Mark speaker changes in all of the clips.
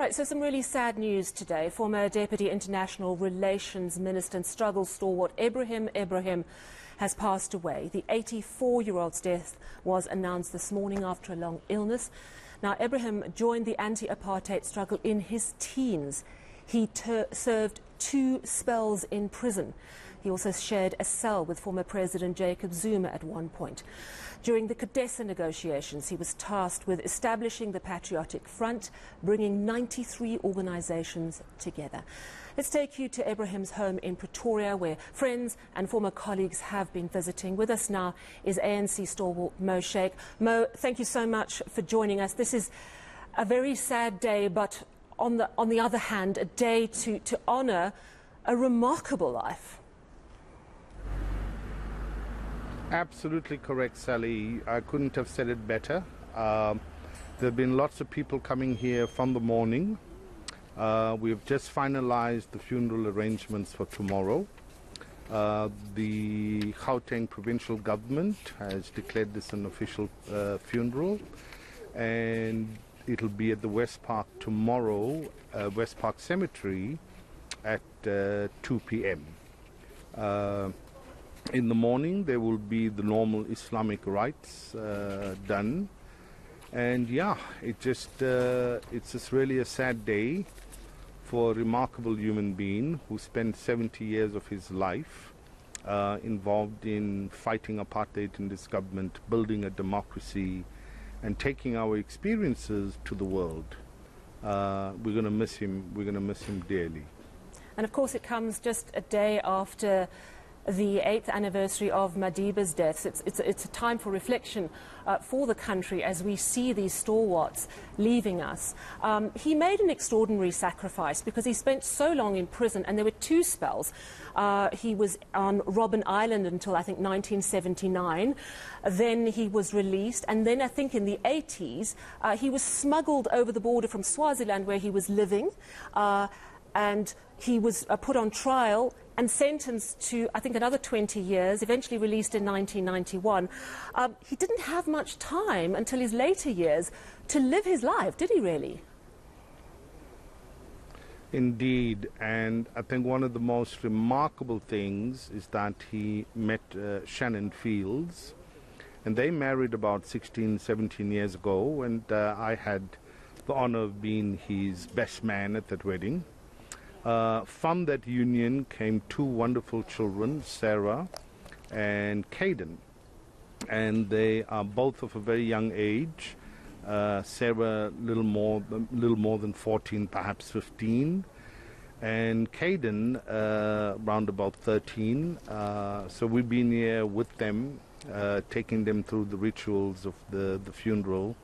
Speaker 1: Right, so some really sad news today. Former Deputy International Relations Minister and struggle stalwart Ebrahim Ebrahim has passed away. The 84-year-old's death was announced this morning after a long illness. Now, Ebrahim joined the anti-apartheid struggle in his teens. He served 2 spells in prison. He also shared a cell with former President Jacob Zuma at one point. During the Cadessa negotiations, he was tasked with establishing the Patriotic Front, bringing 93 organizations together. Let's take you to Ebrahim's home in Pretoria, where friends and former colleagues have been visiting. With us now is ANC stalwart Mo Shaik. Mo, thank you so much for joining us. This is a very sad day, but on the other hand, a day to honor a remarkable life.
Speaker 2: Absolutely correct, Sally. I couldn't have said it better. There have been lots of people coming here from the morning. We've just finalized the funeral arrangements for tomorrow. The Gauteng provincial government has declared this an official funeral, and it'll be at the West Park tomorrow, West Park Cemetery at 2 p.m. In the morning, there will be the normal Islamic rites done, and yeah, it's just really a sad day for a remarkable human being who spent 70 years of his life involved in fighting apartheid in this government, building a democracy, and taking our experiences to the world. We're going to miss him. We're going to miss him dearly.
Speaker 1: And of course, it comes just a day after the 8th anniversary of Madiba's death. It's a time for reflection for the country as we see these stalwarts leaving us. He made an extraordinary sacrifice because he spent so long in prison, and there were 2 spells. He was on Robben Island until, I think, 1979. Then he was released, and then I think in the 80s he was smuggled over the border from Swaziland, where he was living, and he was put on trial and sentenced to, I think, another 20 years, eventually released in 1991. He didn't have much time until his later years to live his life, did he really?
Speaker 2: Indeed, and I think one of the most remarkable things is that he met Shannon Fields, and they married about 16, 17 years ago, and I had the honor of being his best man at that wedding. From that union came 2 wonderful children, Sarah and Caden, and they are both of a very young age. Sarah little more than 14, perhaps 15, and Caden around about 13. So we've been here with them, taking them through the rituals of the funeral.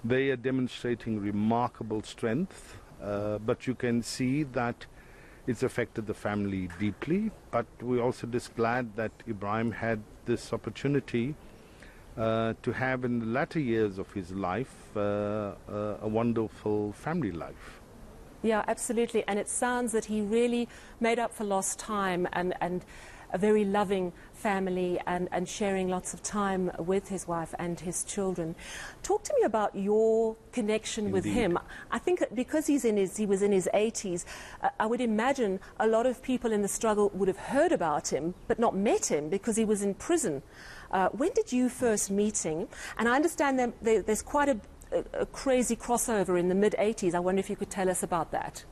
Speaker 2: They are demonstrating remarkable strength. But you can see that it's affected the family deeply. But we're also just glad that Ibrahim had this opportunity to have in the latter years of his life a wonderful family life.
Speaker 1: Yeah, absolutely. And it sounds that he really made up for lost time and a very loving family and sharing lots of time with his wife and his children. Talk to me about your connection with him. I think because he was in his 80s, I would imagine a lot of people in the struggle would have heard about him but not met him because he was in prison. When did you first meet him? And I understand that there's quite a crazy crossover in the mid-80s. I wonder if you could tell us about that.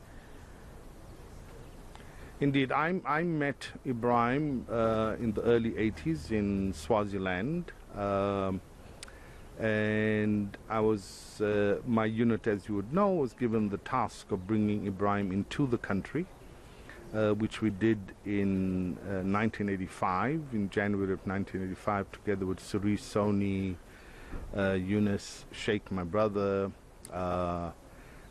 Speaker 2: Indeed, I met Ibrahim in the early 80s in Swaziland, and I was, my unit, as you would know, was given the task of bringing Ibrahim into the country, which we did in 1985, in January of 1985, together with Cerise Soni, Eunice Sheikh, my brother,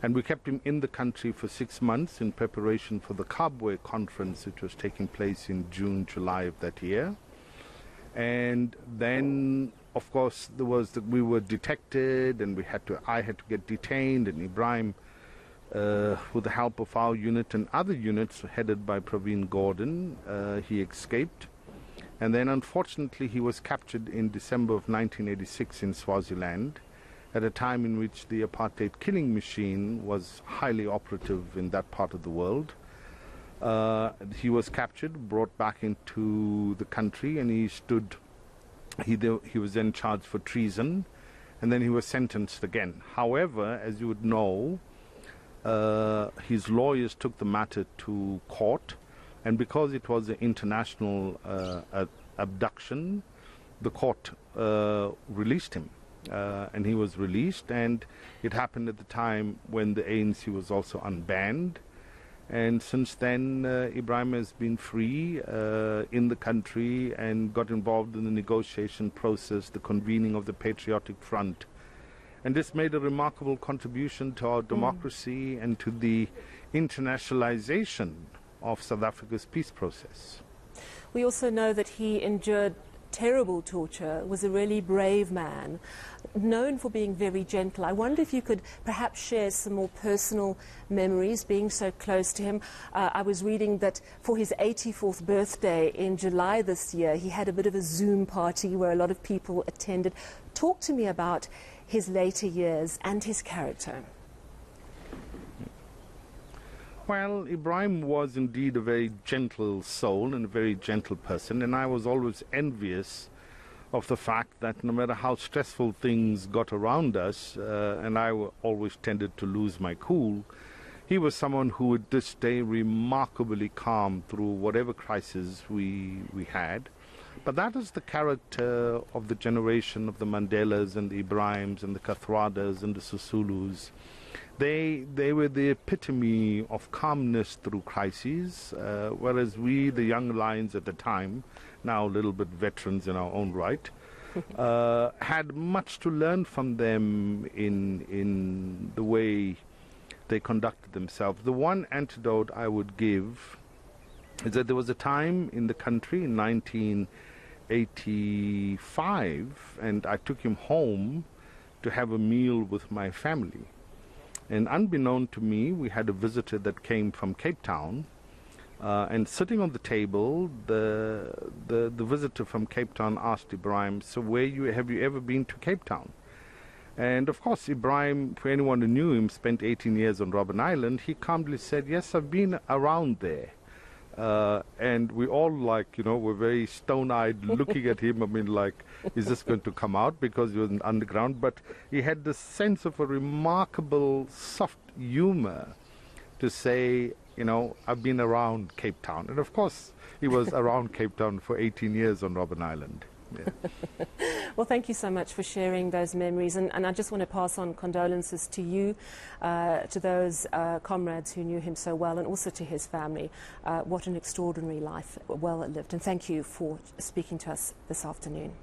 Speaker 2: and we kept him in the country for 6 months in preparation for the Kabwe conference, which was taking place in June, July of that year. And then, of course, we were detected, and I had to get detained, and Ibrahim, with the help of our unit and other units headed by Praveen Gordon, he escaped. And then, unfortunately, he was captured in December of 1986 in Swaziland. at a time in which the apartheid killing machine was highly operative in that part of the world. He was captured, brought back into the country, and he was then charged for treason, and then he was sentenced again. However, as you would know, his lawyers took the matter to court, and because it was an international abduction, the court released him. And he was released, and it happened at the time when the ANC was also unbanned. And since then, Ibrahim has been free in the country and got involved in the negotiation process, the convening of the Patriotic Front. And this made a remarkable contribution to our democracy and to the internationalization of South Africa's peace process.
Speaker 1: We also know that he endured terrible torture, was a really brave man, known for being very gentle. I wonder if you could perhaps share some more personal memories, being so close to him. I was reading that for his 84th birthday in July this year, he had a bit of a Zoom party where a lot of people attended. Talk to me about his later years and his character.
Speaker 2: Well, Ibrahim was indeed a very gentle soul and a very gentle person, and I was always envious of the fact that no matter how stressful things got around us, and I always tended to lose my cool, he was someone who would just stay remarkably calm through whatever crisis we had. But that is the character of the generation of the Mandelas and the Ibrahims and the Kathradas and the Sisulus. They were the epitome of calmness through crises, whereas we, the young lions at the time, now a little bit veterans in our own right, had much to learn from them in the way they conducted themselves. The one antidote I would give is that there was a time in the country in 1985, and I took him home to have a meal with my family. And unbeknown to me, we had a visitor that came from Cape Town, and sitting on the table, the visitor from Cape Town asked Ibrahim, "So have you ever been to Cape Town?" And of course, Ibrahim, for anyone who knew him, spent 18 years on Robben Island. He calmly said, "Yes, I've been around there." And we all, were very stone-eyed looking at him. I mean, is this going to come out because he was underground? But he had this sense of a remarkable soft humor to say, I've been around Cape Town. And of course, he was around Cape Town for 18 years on Robben Island. Yeah.
Speaker 1: Well, thank you so much for sharing those memories. And I just want to pass on condolences to you, to those comrades who knew him so well, and also to his family. What an extraordinary life, well lived. And thank you for speaking to us this afternoon.